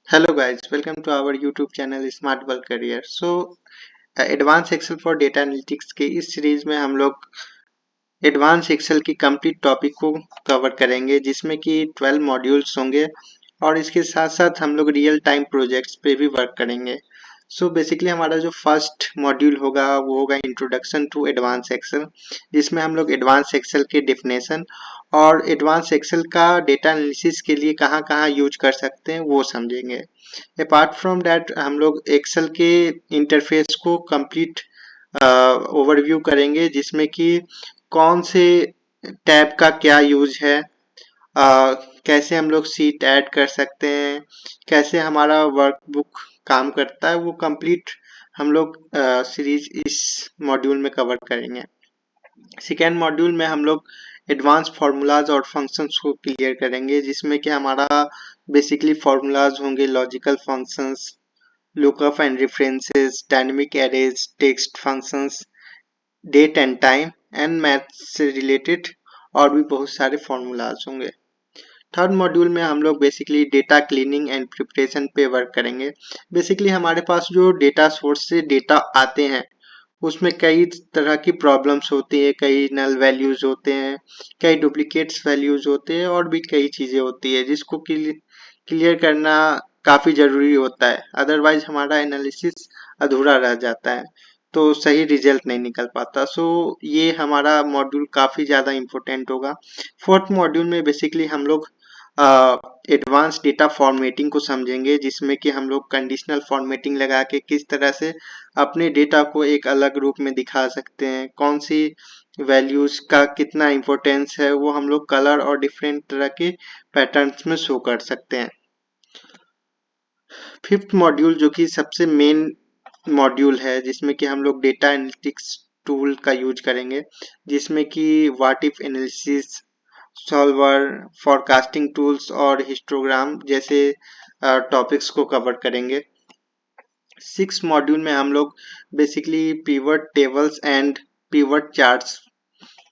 Hello guys, welcome to our YouTube channel Smart World Career. Advance Excel for data analytics के इस series में हम लोग advance Excel की कंप्लीट टॉपिक को कवर करेंगे जिसमें कि 12 मॉड्यूल्स होंगे और इसके साथ साथ हम लोग रियल टाइम प्रोजेक्ट्स पे भी वर्क करेंगे। बेसिकली हमारा जो फर्स्ट मॉड्यूल होगा वो होगा इंट्रोडक्शन टू एडवांस एक्सेल, जिसमें हम लोग एडवांस एक्सेल के डेफिनेशन और एडवांस एक्सेल का डेटा एनालिसिस के लिए कहाँ कहाँ यूज कर सकते हैं वो समझेंगे। अपार्ट फ्रॉम दैट हम लोग एक्सेल के इंटरफेस को कंप्लीट ओवरव्यू करेंगे जिसमें कि कौन से टैब का क्या यूज है, कैसे हम लोग सीट ऐड कर सकते हैं, कैसे हमारा वर्कबुक काम करता है, वो कंप्लीट हम लोग सीरीज इस मॉड्यूल में कवर करेंगे। सेकेंड मॉड्यूल में हम लोग एडवांस फार्मूलाज और फंक्शंस को क्लियर करेंगे जिसमें कि हमारा बेसिकली फार्मूलाज होंगे logical functions, lookup and references, dynamic arrays, text functions, date and time and math से रिलेटेड और भी बहुत सारे फार्मूलाज होंगे। थर्ड मॉड्यूल में हम लोग basically data cleaning and preparation पे वर्क करेंगे। बेसिकली हमारे पास जो डेटा सोर्स से डेटा आते हैं उसमें कई तरह की प्रॉब्लम्स होती है, कई नल वैल्यूज होते हैं, कई डुप्लीकेट्स वैल्यूज होते हैं और भी कई चीजें होती है जिसको क्लियर करना काफी जरूरी होता है, अदरवाइज हमारा एनालिसिस अधूरा रह जाता है तो सही रिजल्ट नहीं निकल पाता। ये हमारा मॉड्यूल काफी ज्यादा इम्पोर्टेंट होगा। फोर्थ मॉड्यूल में बेसिकली हम लोग एडवांस डेटा फॉर्मेटिंग को समझेंगे जिसमें कि हम लोग कंडीशनल फॉर्मेटिंग लगा के किस तरह से अपने डेटा को एक अलग रूप में दिखा सकते हैं, कौन सी वैल्यूज का कितना इम्पोर्टेंस है वो हम लोग कलर और डिफरेंट तरह के पैटर्न्स में शो कर सकते हैं। फिफ्थ मॉड्यूल जो कि सबसे मेन मॉड्यूल है जिसमें कि हम लोग डेटा एनालिटिक्स टूल का यूज करेंगे जिसमें कि what if analysis, solver, forecasting tools और हिस्टोग्राम जैसे टॉपिक्स को कवर करेंगे। सिक्स मॉड्यूल में हम लोग basically pivot tables and pivot charts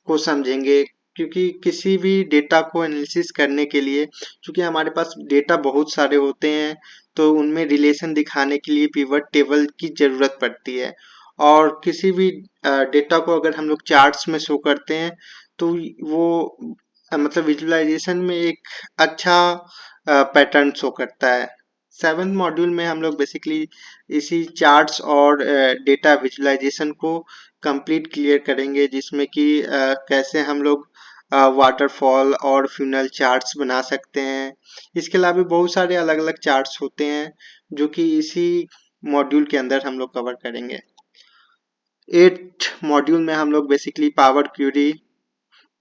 को समझेंगे क्योंकि किसी भी डेटा को एनालिसिस करने के लिए क्योंकि हमारे पास डेटा बहुत सारे होते हैं तो उनमें रिलेशन दिखाने के लिए पिवट टेबल की जरूरत पड़ती है और किसी भी डेटा को अगर हम लोग चार्ट्स में शो करते हैं तो वो मतलब विजुअलाइजेशन में एक अच्छा पैटर्न शो करता है। सेवन्थ मॉड्यूल में हम लोग बेसिकली इसी चार्ट्स और डेटा विजुअलाइजेशन को कंप्लीट क्लियर करेंगे जिसमें कि कैसे हम लोग वाटरफॉल और फ्यूनल चार्ट्स बना सकते हैं। इसके अलावा बहुत सारे अलग अलग चार्ट्स होते हैं जो कि इसी मॉड्यूल के अंदर हम लोग कवर करेंगे। एट मॉड्यूल में हम लोग बेसिकली पावर क्यूरी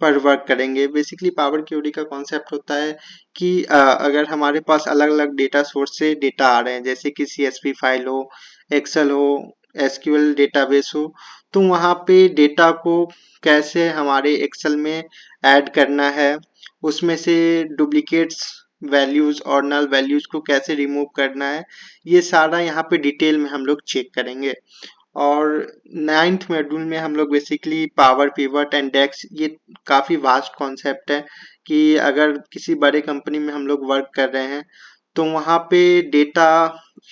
पर वर्क करेंगे। बेसिकली पावर क्यूरी का कॉन्सेप्ट होता है कि अगर हमारे पास अलग अलग डेटा सोर्स से डेटा आ रहे हैं जैसे कि सीएसवी फाइल हो, एक्सेल हो, एसक्यूएल डेटाबेस हो, तो वहाँ पे डेटा को कैसे हमारे एक्सेल में ऐड करना है, उसमें से डुप्लीकेट्स वैल्यूज और नल वैल्यूज को कैसे रिमूव करना है, ये सारा यहाँ पे डिटेल में हम लोग चेक करेंगे। और नाइन्थ मॉड्यूल में हम लोग बेसिकली पावर पिवट एंड डेक्स, ये काफ़ी वास्ट कॉन्सेप्ट है कि अगर किसी बड़े कंपनी में हम लोग वर्क कर रहे हैं तो वहाँ पे डेटा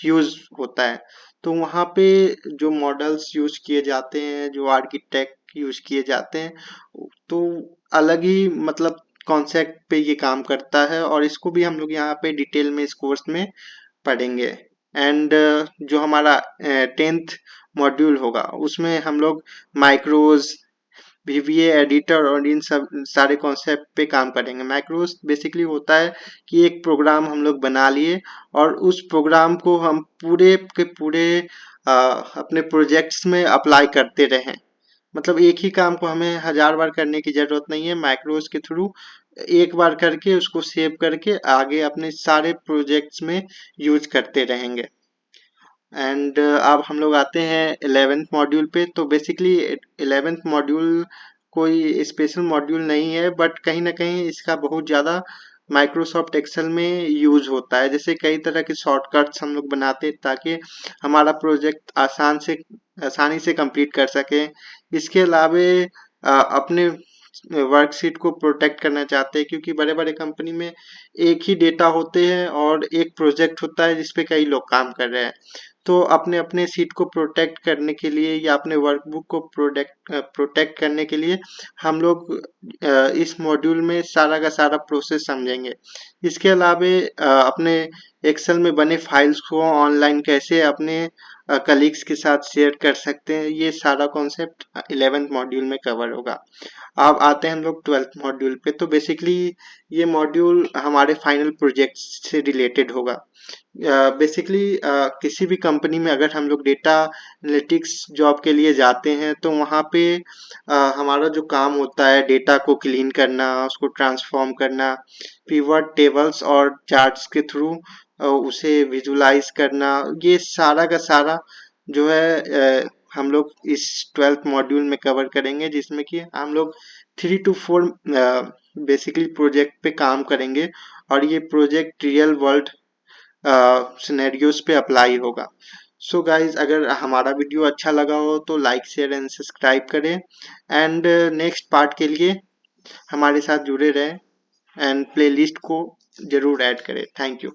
यूज होता है, तो वहाँ पे जो मॉडल्स यूज किए जाते हैं, जो आर्किटेक्ट यूज किए जाते हैं, तो अलग ही मतलब कॉन्सेप्ट पे ये काम करता है और इसको भी हम लोग यहाँ पे डिटेल में इस कोर्स में पढ़ेंगे। एंड जो हमारा 10th मॉड्यूल होगा उसमें हम लोग माइक्रोज, वीवीए एडिटर और इन सब सारे कॉन्सेप्ट पे काम करेंगे। मैक्रोस बेसिकली होता है कि एक प्रोग्राम हम लोग बना लिए और उस प्रोग्राम को हम पूरे के पूरे अपने प्रोजेक्ट्स में अप्लाई करते रहें, मतलब एक ही काम को हमें हजार बार करने की जरूरत नहीं है, मैक्रोस के थ्रू एक बार करके उसको सेव करके आगे अपने सारे प्रोजेक्ट्स में यूज करते रहेंगे। एंड अब हम लोग आते हैं 11th मॉड्यूल पे। तो बेसिकली 11th मॉड्यूल कोई स्पेशल मॉड्यूल नहीं है बट कहीं ना कहीं इसका बहुत ज़्यादा माइक्रोसॉफ्ट एक्सेल में यूज होता है, जैसे कई तरह के शॉर्टकट्स हम लोग बनाते हैं ताकि हमारा प्रोजेक्ट आसानी से कंप्लीट कर सके। इसके अलावे अपने वर्कशीट को प्रोटेक्ट करना चाहते हैं, क्योंकि बड़े बड़े कंपनी में एक ही डेटा होते हैं और एक प्रोजेक्ट होता है जिसपे कई लोग काम कर रहे हैं। तो अपने अपने सीट को प्रोटेक्ट करने के लिए या अपने वर्कबुक को प्रोटेक्ट करने के लिए हम लोग इस मॉड्यूल में सारा का सारा प्रोसेस समझेंगे। इसके अलावे अपने एक्सेल में बने फाइल्स को ऑनलाइन कैसे अपने कलीग्स के साथ शेयर कर सकते हैं, ये सारा कॉन्सेप्ट 11th मॉड्यूल में कवर होगा। अब आते हैं हम लोग 12th मॉड्यूल पे। तो बेसिकली ये मॉड्यूल हमारे फाइनल प्रोजेक्ट से रिलेटेड होगा। बेसिकली किसी भी कंपनी में अगर हम लोग डेटा एनालिटिक्स जॉब के लिए जाते हैं तो वहाँ पे हमारा जो काम होता है डेटा को क्लीन करना, उसको ट्रांसफॉर्म करना, पिवट टेबल्स और चार्ट्स के थ्रू उसे विजुलाइज करना, ये सारा का सारा जो है हम लोग इस 12th मॉड्यूल में कवर करेंगे, जिसमें कि हम लोग 3 to 4 बेसिकली प्रोजेक्ट पे काम करेंगे और ये प्रोजेक्ट रियल वर्ल्ड सिनेरियोज पे अप्लाई होगा। सो गाइज, अगर हमारा वीडियो अच्छा लगा हो तो लाइक शेयर एंड सब्सक्राइब करें एंड नेक्स्ट पार्ट के लिए हमारे साथ जुड़े रहें एंड प्लेलिस्ट को जरूर ऐड करें। Thank you.